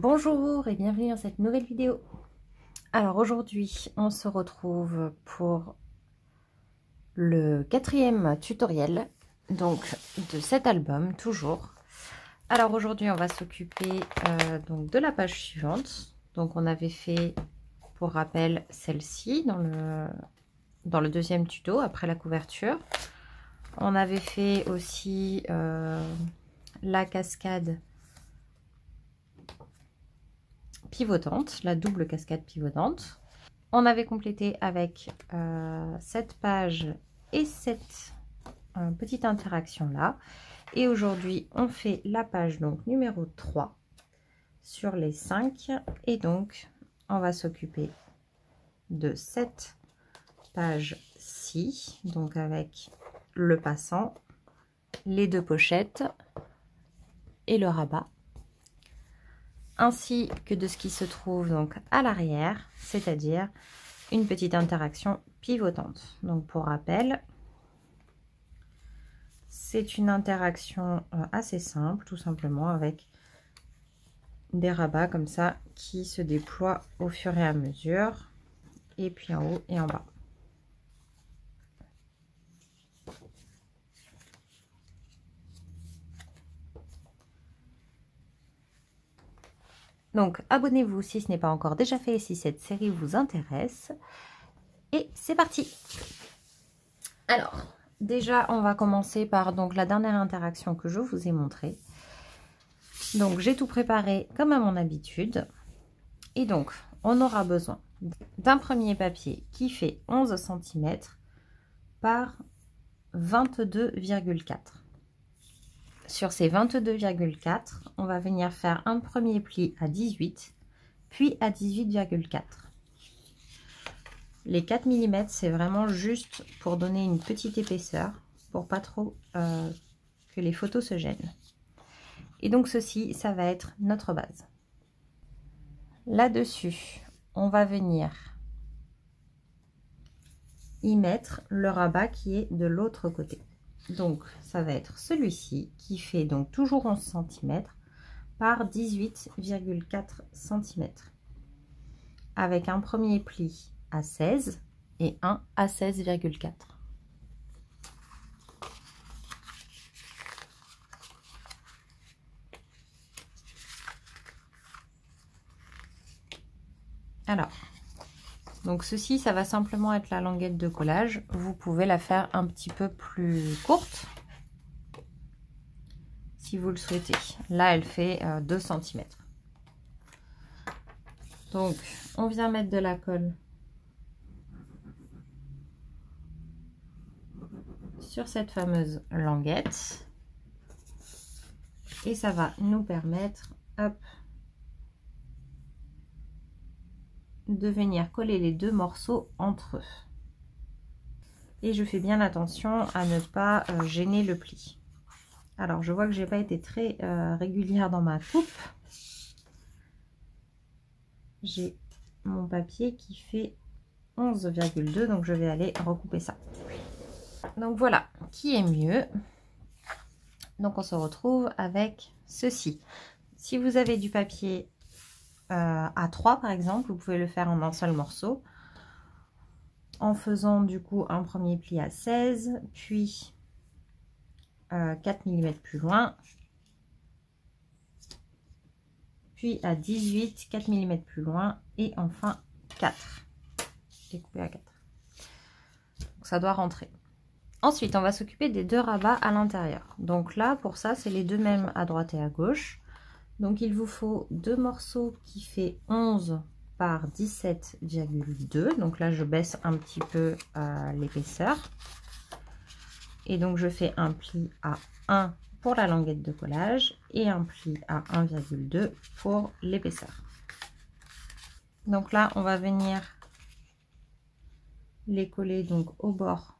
Bonjour et bienvenue dans cette nouvelle vidéo. Alors aujourd'hui on se retrouve pour le quatrième tutoriel donc de cet album toujours. Alors aujourd'hui on va s'occuper donc de la page suivante. Donc on avait fait pour rappel celle-ci dans le deuxième tuto après la couverture. On avait fait aussi la cascade pivotante, la double cascade pivotante. On avait complété avec cette page et cette petite interaction là. Et aujourd'hui, on fait la page donc numéro 3 sur les 5. Et donc, on va s'occuper de cette page-ci, donc avec le passant, les deux pochettes et le rabat, ainsi que de ce qui se trouve donc à l'arrière, c'est-à-dire une petite interaction pivotante. Donc pour rappel, c'est une interaction assez simple, tout simplement avec des rabats comme ça qui se déploient au fur et à mesure, et puis en haut et en bas. Donc abonnez-vous si ce n'est pas encore déjà fait, si cette série vous intéresse. Et c'est parti. Alors, déjà on va commencer par donc la dernière interaction que je vous ai montrée. Donc j'ai tout préparé comme à mon habitude. Et donc on aura besoin d'un premier papier qui fait 11 cm par 22,4. Sur ces 22,4, on va venir faire un premier pli à 18, puis à 18,4. Les 4 mm, c'est vraiment juste pour donner une petite épaisseur, pour pas trop que les photos se gênent. Et donc ceci, ça va être notre base. Là-dessus, on va venir y mettre le rabat qui est de l'autre côté. Donc ça va être celui-ci qui fait donc toujours 11 cm par 18,4 cm, avec un premier pli à 16 et un à 16,4. Alors, donc ceci, ça va simplement être la languette de collage. Vous pouvez la faire un petit peu plus courte si vous le souhaitez. Là, elle fait 2 cm. Donc, on vient mettre de la colle sur cette fameuse languette. Et ça va nous permettre, hop, de venir coller les deux morceaux entre eux. Et je fais bien attention à ne pas gêner le pli. Alors, je vois que j'ai pas été très régulière dans ma coupe. J'ai mon papier qui fait 11,2, donc je vais aller recouper ça. Donc voilà, qui est mieux. Donc on se retrouve avec ceci. Si vous avez du papier A3 par exemple, vous pouvez le faire en un seul morceau, en faisant du coup un premier pli à 16, puis 4 mm plus loin, puis à 18, 4 mm plus loin, et enfin 4, découpé à 4. Donc ça doit rentrer. Ensuite, on va s'occuper des deux rabats à l'intérieur. Donc là, pour ça, c'est les deux mêmes à droite et à gauche. Donc il vous faut deux morceaux qui fait 11 par 17,2. Donc là, je baisse un petit peu l'épaisseur. Et donc je fais un pli à 1 pour la languette de collage et un pli à 1,2 pour l'épaisseur. Donc là, on va venir les coller donc au bord.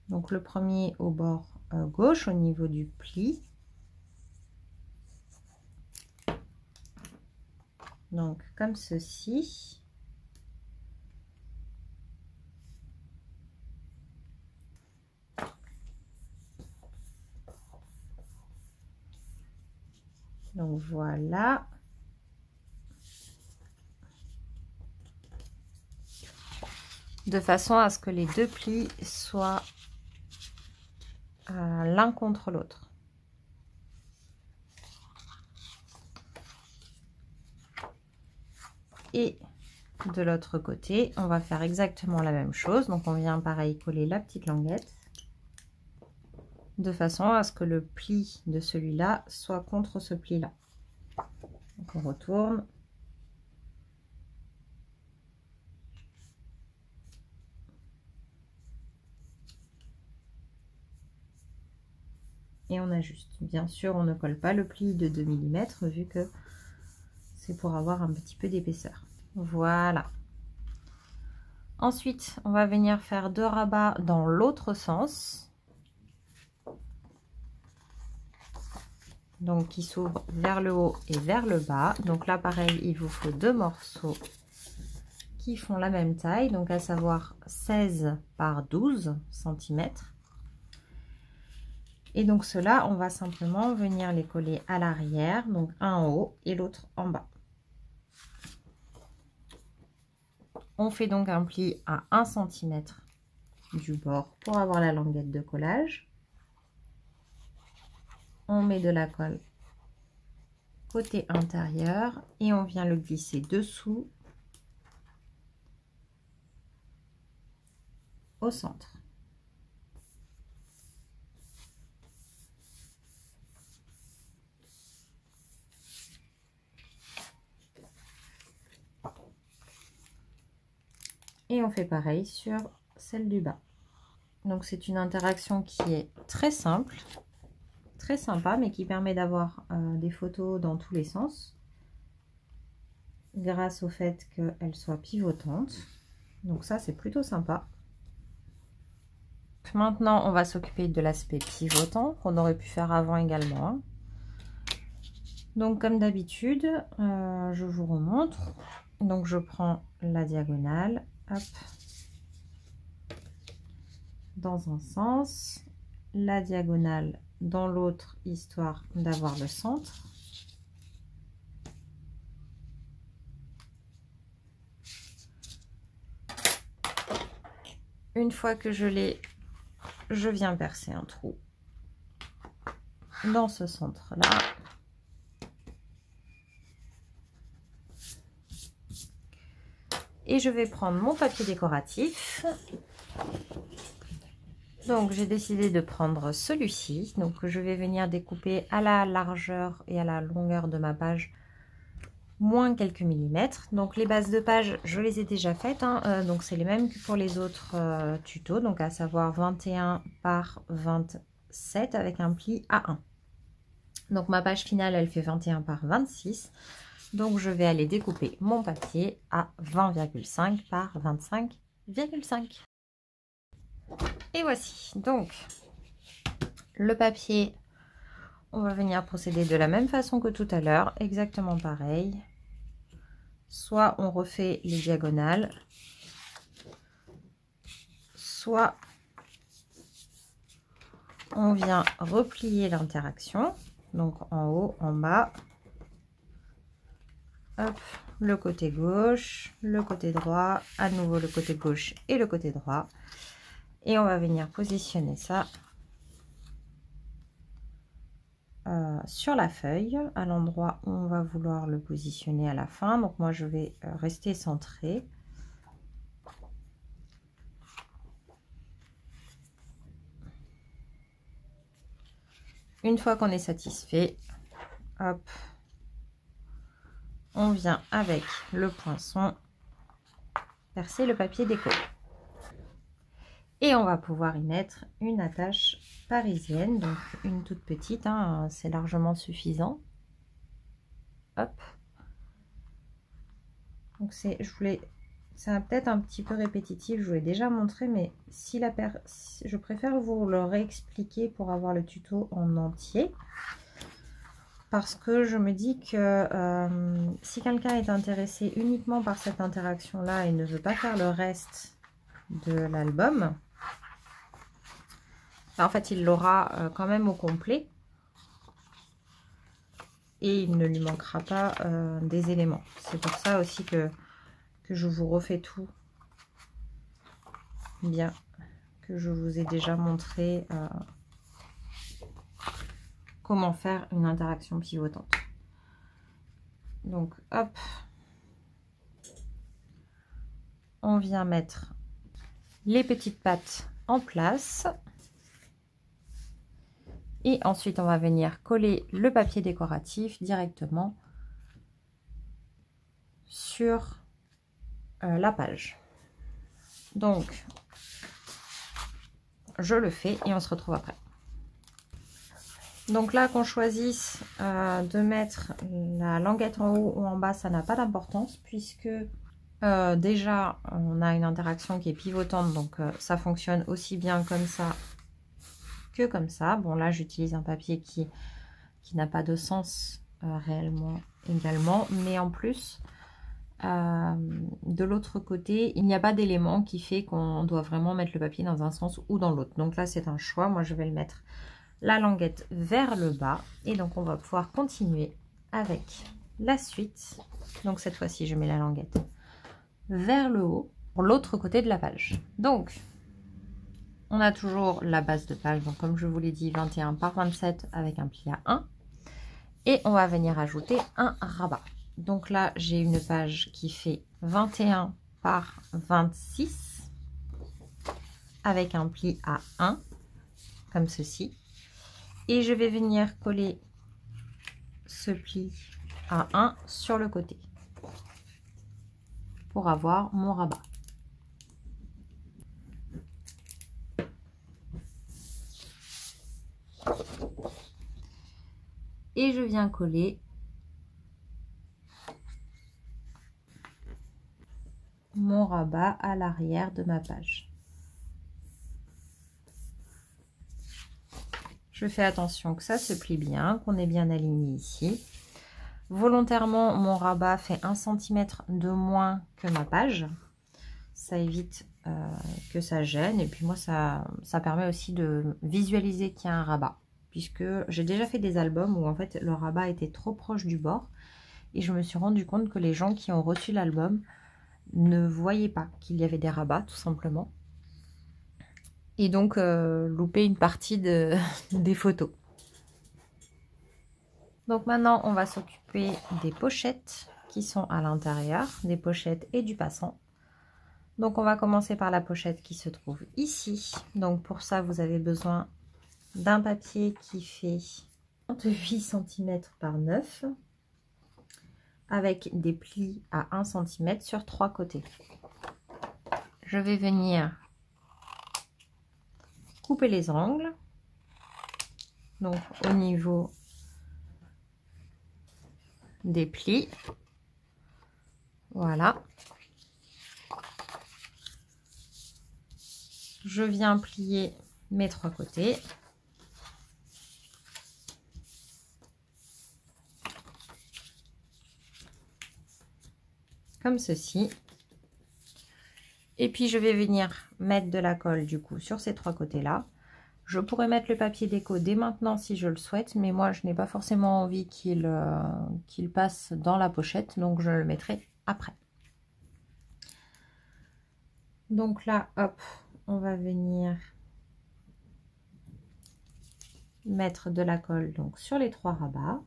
Donc le premier au bord gauche au niveau du pli. Donc comme ceci. Donc voilà. De façon à ce que les deux plis soient l'un contre l'autre. Et de l'autre côté, on va faire exactement la même chose. Donc on vient pareil coller la petite languette de façon à ce que le pli de celui-là soit contre ce pli-là. Donc on retourne. Et on ajuste. Bien sûr, on ne colle pas le pli de 2 mm vu que c'est pour avoir un petit peu d'épaisseur. Voilà. Ensuite, on va venir faire 2 rabats dans l'autre sens. Donc, qui s'ouvrent vers le haut et vers le bas. Donc là, pareil, il vous faut 2 morceaux qui font la même taille. Donc, à savoir 16 par 12 cm. Et donc ceux-là, on va simplement venir les coller à l'arrière, donc un en haut et l'autre en bas. On fait donc un pli à 1 cm du bord pour avoir la languette de collage. On met de la colle côté intérieur et on vient le glisser dessous au centre. Et on fait pareil sur celle du bas. Donc c'est une interaction qui est très simple, très sympa, mais qui permet d'avoir des photos dans tous les sens grâce au fait qu'elle soit pivotante. Donc ça, c'est plutôt sympa. Maintenant, on va s'occuper de l'aspect pivotant qu'on aurait pu faire avant également, hein. Donc comme d'habitude, je vous remontre. Donc je prends la diagonale, hop, dans un sens, la diagonale dans l'autre, histoire d'avoir le centre. Une fois que je l'ai, je viens percer un trou dans ce centre-là. Et je vais prendre mon papier décoratif. Donc j'ai décidé de prendre celui-ci. Donc je vais venir découper à la largeur et à la longueur de ma page, moins quelques millimètres. Donc les bases de page, je les ai déjà faites, hein. Donc c'est les mêmes que pour les autres tutos. Donc à savoir 21 par 27 avec un pli à 1. Donc ma page finale, elle fait 21 par 26. Donc je vais aller découper mon papier à 20,5 par 25,5. Et voici donc le papier. On va venir procéder de la même façon que tout à l'heure, exactement pareil. Soit on refait les diagonales, soit on vient replier l'interaction. Donc en haut, en bas. Hop, le côté gauche, le côté droit, à nouveau le côté gauche et le côté droit. Et on va venir positionner ça sur la feuille, à l'endroit où on va vouloir le positionner à la fin. Donc moi je vais rester centré. Une fois qu'on est satisfait, hop, on vient avec le poinçon percer le papier déco. Et on va pouvoir y mettre une attache parisienne, donc une toute petite, hein, c'est largement suffisant. Hop. Donc c'est peut-être un petit peu répétitif, je vous l'ai déjà montré, mais si je préfère vous le réexpliquer pour avoir le tuto en entier. Parce que je me dis que si quelqu'un est intéressé uniquement par cette interaction-là et ne veut pas faire le reste de l'album, en fait, il l'aura quand même au complet. et il ne lui manquera pas des éléments. C'est pour ça aussi que je vous refais tout bien, que je vous ai déjà montré comment faire une interaction pivotante. Donc hop, on vient mettre les petites pattes en place. Et ensuite, on va venir coller le papier décoratif directement sur la page. Donc, je le fais et on se retrouve après. Donc là, qu'on choisisse de mettre la languette en haut ou en bas, ça n'a pas d'importance puisque déjà, on a une interaction qui est pivotante. Donc, ça fonctionne aussi bien comme ça que comme ça. Bon, là, j'utilise un papier qui n'a pas de sens réellement également. Mais en plus, de l'autre côté, il n'y a pas d'élément qui fait qu'on doit vraiment mettre le papier dans un sens ou dans l'autre. Donc là, c'est un choix. Moi, je vais le mettre la languette vers le bas. Et donc, on va pouvoir continuer avec la suite. Donc, cette fois-ci, je mets la languette vers le haut pour l'autre côté de la page. Donc, on a toujours la base de page, donc comme je vous l'ai dit, 21 par 27 avec un pli à 1. Et on va venir ajouter un rabat. Donc là, j'ai une page qui fait 21 par 26 avec un pli à 1, comme ceci. Et je vais venir coller ce pli à 1 sur le côté pour avoir mon rabat. Et je viens coller mon rabat à l'arrière de ma page. Je fais attention que ça se plie bien, qu'on est bien aligné ici. Volontairement, mon rabat fait 1 cm de moins que ma page. Ça évite que ça gêne. Et puis moi, ça permet aussi de visualiser qu'il y a un rabat. Puisque j'ai déjà fait des albums où en fait le rabat était trop proche du bord. Et je me suis rendu compte que les gens qui ont reçu l'album ne voyaient pas qu'il y avait des rabats, tout simplement. Et donc louper une partie des photos. Donc maintenant, on va s'occuper des pochettes qui sont à l'intérieur, des pochettes et du passant. Donc on va commencer par la pochette qui se trouve ici. Donc pour ça, vous avez besoin d'un papier qui fait 38 cm par 9 avec des plis à 1 cm sur 3 côtés. Je vais venir couper les angles, donc au niveau des plis, voilà. Je viens plier mes 3 côtés. Comme ceci. Et puis je vais venir mettre de la colle du coup sur ces 3 côtés là. Je pourrais mettre le papier déco dès maintenant si je le souhaite, mais moi je n'ai pas forcément envie qu'il passe dans la pochette, donc je le mettrai après. Donc là, hop, on va venir mettre de la colle donc sur les 3 rabats.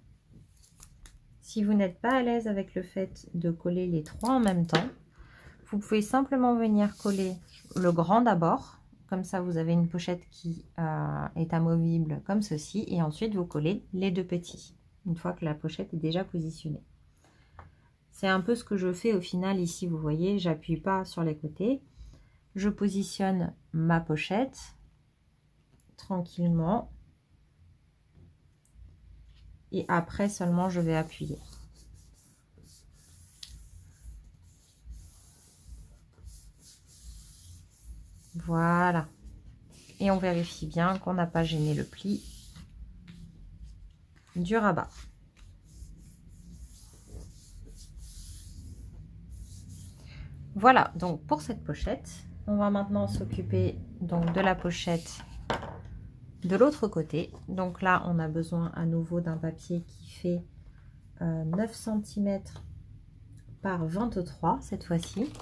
Si vous n'êtes pas à l'aise avec le fait de coller les 3 en même temps, vous pouvez simplement venir coller le grand d'abord. Comme ça, vous avez une pochette qui est amovible comme ceci. Et ensuite, vous collez les 2 petits, une fois que la pochette est déjà positionnée. C'est un peu ce que je fais au final ici. Vous voyez, j'appuie pas sur les côtés. Je positionne ma pochette tranquillement. Et après seulement, je vais appuyer. Voilà. Et on vérifie bien qu'on n'a pas gêné le pli du rabat. Voilà, donc pour cette pochette, on va maintenant s'occuper donc de la pochette de l'autre côté. Donc là, on a besoin à nouveau d'un papier qui fait 9 cm par 23 cette fois-ci,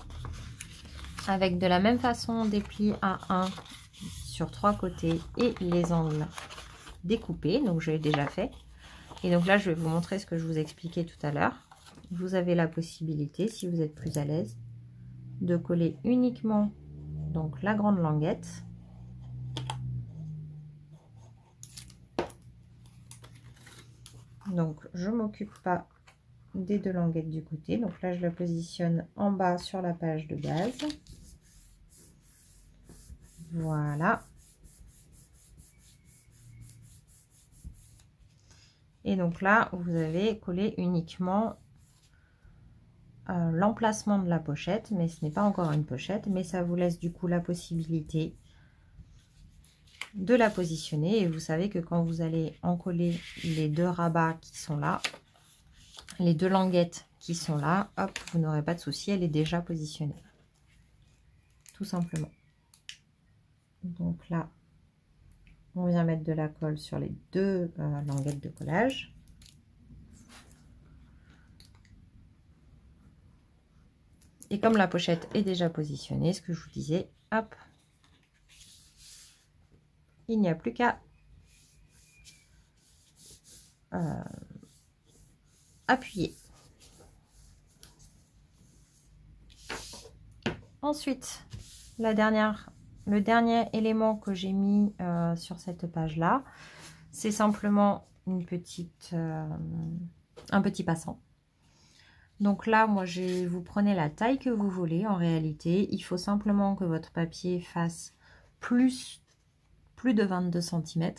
avec de la même façon des plis à 1 sur 3 côtés et les angles découpés, donc je l'ai déjà fait. Et donc là je vais vous montrer ce que je vous expliquais tout à l'heure. Vous avez la possibilité, si vous êtes plus à l'aise, de coller uniquement donc la grande languette donc je m'occupe pas des deux languettes du côté, donc là je la positionne en bas sur la page de base, voilà. Et donc là vous avez collé uniquement l'emplacement de la pochette, mais ce n'est pas encore une pochette, mais ça vous laisse du coup la possibilité de la positionner. Et vous savez que quand vous allez en coller les deux rabats qui sont là, les deux languettes qui sont là, hop, vous n'aurez pas de souci, elle est déjà positionnée, tout simplement. Donc là on vient mettre de la colle sur les deux languettes de collage. Et comme la pochette est déjà positionnée, ce que je vous disais, hop, il n'y a plus qu'à appuyer. Ensuite, le dernier élément que j'ai mis sur cette page là, c'est simplement une petite, un petit passant. Donc là, moi, vous prenez la taille que vous voulez. En réalité, il faut simplement que votre papier fasse plus de 22 cm,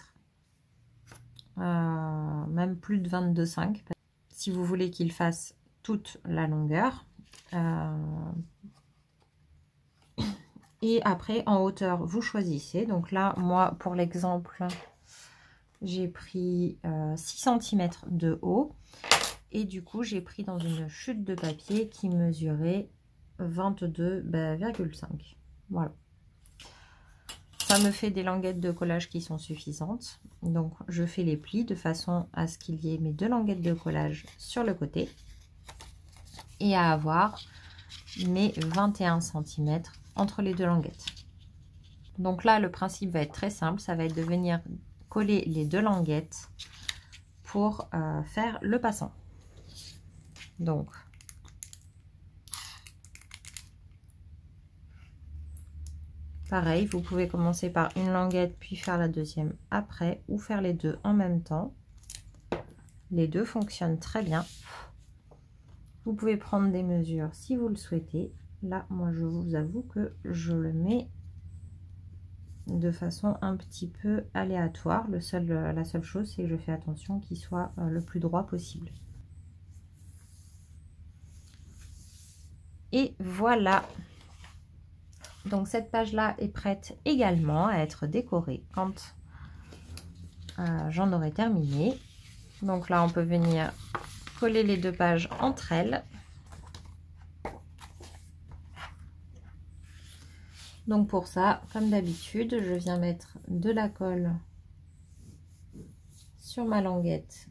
même plus de 22,5 si vous voulez qu'il fasse toute la longueur. Et après, en hauteur, vous choisissez. Donc là, moi, pour l'exemple, j'ai pris 6 cm de haut. Et du coup, j'ai pris dans une chute de papier qui mesurait 22,5. Voilà. Ça me fait des languettes de collage qui sont suffisantes. Donc, je fais les plis de façon à ce qu'il y ait mes deux languettes de collage sur le côté. Et à avoir mes 21 cm entre les deux languettes. Donc là, le principe va être très simple. Ça va être de venir coller les deux languettes pour faire le passant. Donc, pareil, vous pouvez commencer par une languette puis faire la deuxième après ou faire les deux en même temps. Les deux fonctionnent très bien. Vous pouvez prendre des mesures si vous le souhaitez. Là, moi, je vous avoue que je le mets de façon un petit peu aléatoire. La seule chose, c'est que je fais attention qu'il soit le plus droit possible. Et voilà. Donc cette page là est prête également à être décorée quand j'en aurai terminé. Donc là on peut venir coller les deux pages entre elles. Donc pour ça, comme d'habitude, je viens mettre de la colle sur ma languette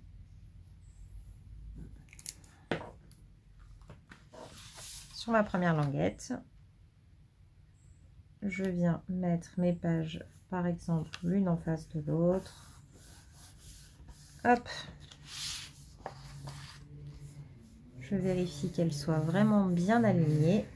sur ma première languette. Je viens mettre mes pages, par exemple, l'une en face de l'autre. Hop. Je vérifie qu'elles soient vraiment bien alignées.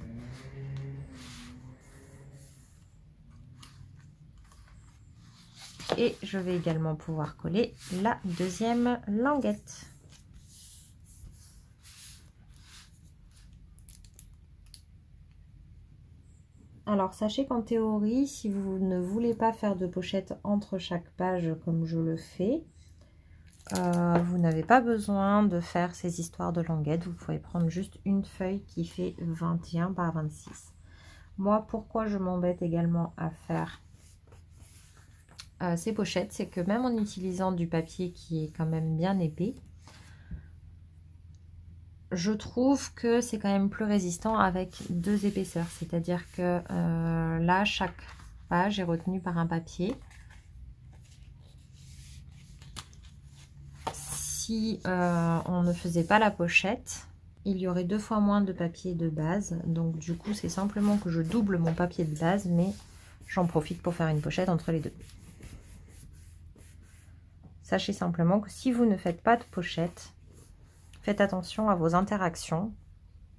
Et je vais également pouvoir coller la deuxième languette. Alors sachez qu'en théorie, si vous ne voulez pas faire de pochette entre chaque page comme je le fais, vous n'avez pas besoin de faire ces histoires de languettes. Vous pouvez prendre juste une feuille qui fait 21 par 26. Moi, pourquoi je m'embête également à faire ces pochettes, c'est que même en utilisant du papier qui est quand même bien épais, je trouve que c'est quand même plus résistant avec deux épaisseurs. C'est-à-dire que là, chaque page est retenue par un papier. si on ne faisait pas la pochette, il y aurait 2 fois moins de papier de base. Donc du coup, c'est simplement que je double mon papier de base, mais j'en profite pour faire une pochette entre les deux. Sachez simplement que si vous ne faites pas de pochette, faites attention à vos interactions,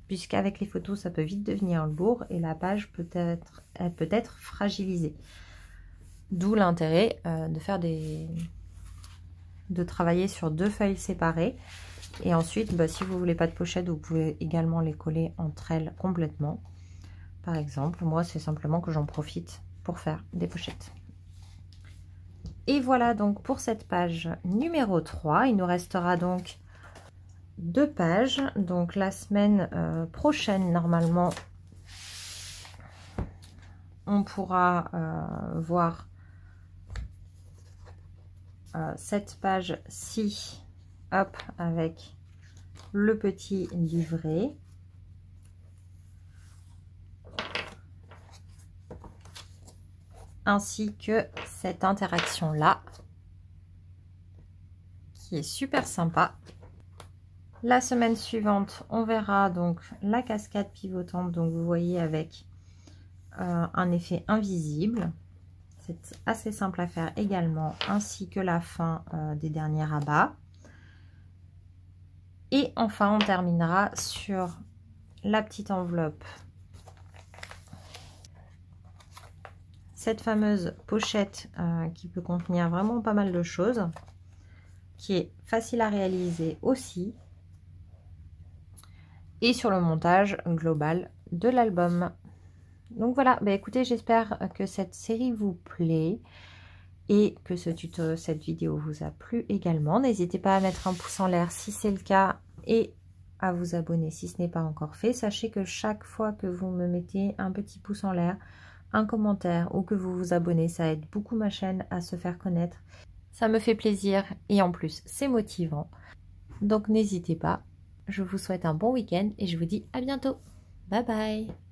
puisqu'avec les photos, ça peut vite devenir lourd et la page peut être fragilisée. D'où l'intérêt de travailler sur 2 feuilles séparées. Et ensuite, si vous voulez pas de pochette, vous pouvez également les coller entre elles complètement. Par exemple, moi, c'est simplement que j'en profite pour faire des pochettes. Et voilà donc pour cette page numéro 3. Il nous restera donc 2 pages. Donc la semaine prochaine, normalement, on pourra voir cette page-ci, hop, avec le petit livret. Ainsi que cette interaction là, qui est super sympa. La semaine suivante, on verra donc la cascade pivotante, donc vous voyez avec un effet invisible. C'est assez simple à faire également, ainsi que la fin des derniers rabats. Et enfin, on terminera sur la petite enveloppe. Cette fameuse pochette qui peut contenir vraiment pas mal de choses, qui est facile à réaliser aussi. Et sur le montage global de l'album. Donc voilà, écoutez, j'espère que cette série vous plaît et que cette vidéo vous a plu également. N'hésitez pas à mettre un pouce en l'air si c'est le cas et à vous abonner si ce n'est pas encore fait. Sachez que chaque fois que vous me mettez un petit pouce en l'air, un commentaire ou que vous vous abonnez, ça aide beaucoup ma chaîne à se faire connaître. Ça me fait plaisir et en plus, c'est motivant. Donc n'hésitez pas. Je vous souhaite un bon week-end et je vous dis à bientôt. Bye bye!